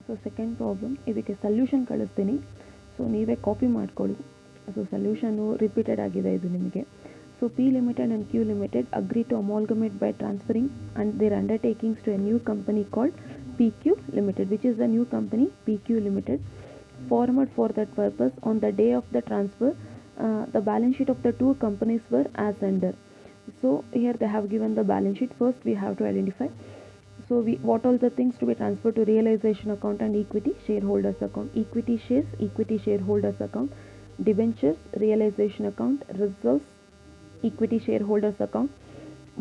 So second problem, ಇದಕ್ಕೆ solution ಕಳಿಸ್ತೀನಿ. So ನೀವೇ ಕಾಪಿ ಮಾಡ್ಕೊಳ್ಳಿ. ಸೊ ಸೊಲ್ಯೂಷನು ರಿಪೀಟೆಡ್ ಆಗಿದೆ ಇದು ನಿಮಗೆ. So P Limited and Q Limited agree to amalgamate by transferring and their undertakings to a new company called PQ Limited, which is the new company PQ Limited formed for that purpose. On the day of the transfer, the balance sheet of the two companies were as under. So here they have given the balance sheet. First we have to identify, so what all the things to be transferred to realization account and equity shareholders account. Equity shares, equity shareholders account. Debentures, realization account. Reserves, equity shareholders account.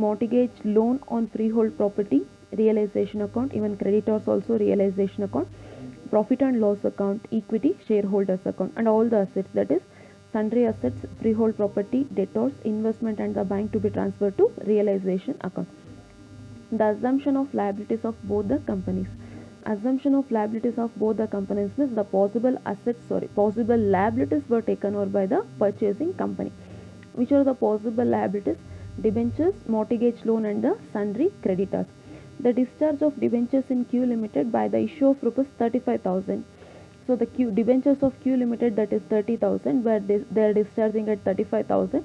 Mortgage loan on freehold property, realization account. Even creditors also, realization account. Profit and loss account, equity shareholders account. And all the assets, that is sundry assets, freehold property, debtors, investment and the bank to be transferred to realization account. The assumption of liabilities of both the companies. Assumption of liabilities of both the companies means the possible liabilities were taken over by the purchasing company. Which are the possible liabilities? Debentures, mortgage loan and the sundry creditors. The discharge of debentures in Q Limited by the issue of rupees 35,000. So the debentures of Q Limited, that is 30,000, where they are discharging at 35,000.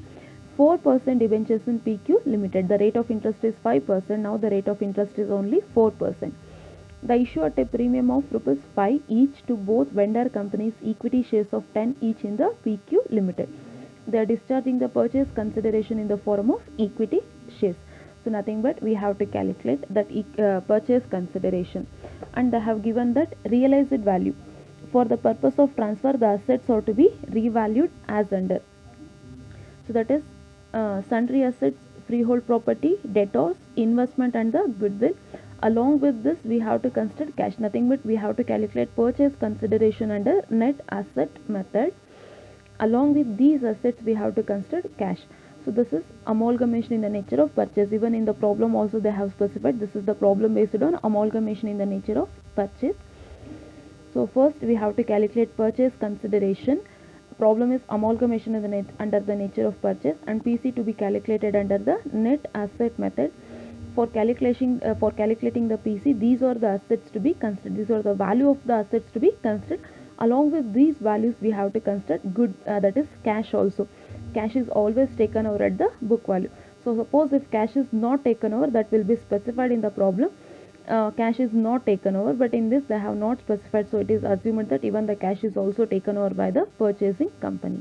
4% debentures in PQ Limited. The rate of interest is 5%. Now the rate of interest is only 4%. The issue at a premium of rupees 5 each to both vendor companies, equity shares of 10 each in the PQ Limited. They are discharging the purchase consideration in the form of equity shares. So nothing but we have to calculate that purchase consideration, and they have given that realized value. For the purpose of transfer, the assets are to be revalued as under. So that is sundry assets, freehold property, debtors, investment and the goodwill. Along with this, we have to consider cash. Nothing but we have to calculate purchase consideration under net asset method. Along with these assets, we have to consider cash. So this is amalgamation in the nature of purchase. Even in the problem also they have specified this is the problem based on amalgamation in the nature of purchase. So first we have to calculate purchase consideration. Problem is amalgamation in the under the nature of purchase, and PC to be calculated under the net asset method. For calculating the PC, these are the assets to be considered. These are the value of the assets to be considered. Along with these values, we have to consider good, that is cash also. Cash is always taken over at the book value. So suppose if cash is not taken over, that will be specified in the problem. Cash is not taken over, but in this they have not specified, so it is assumed that even the cash is also taken over by the purchasing company.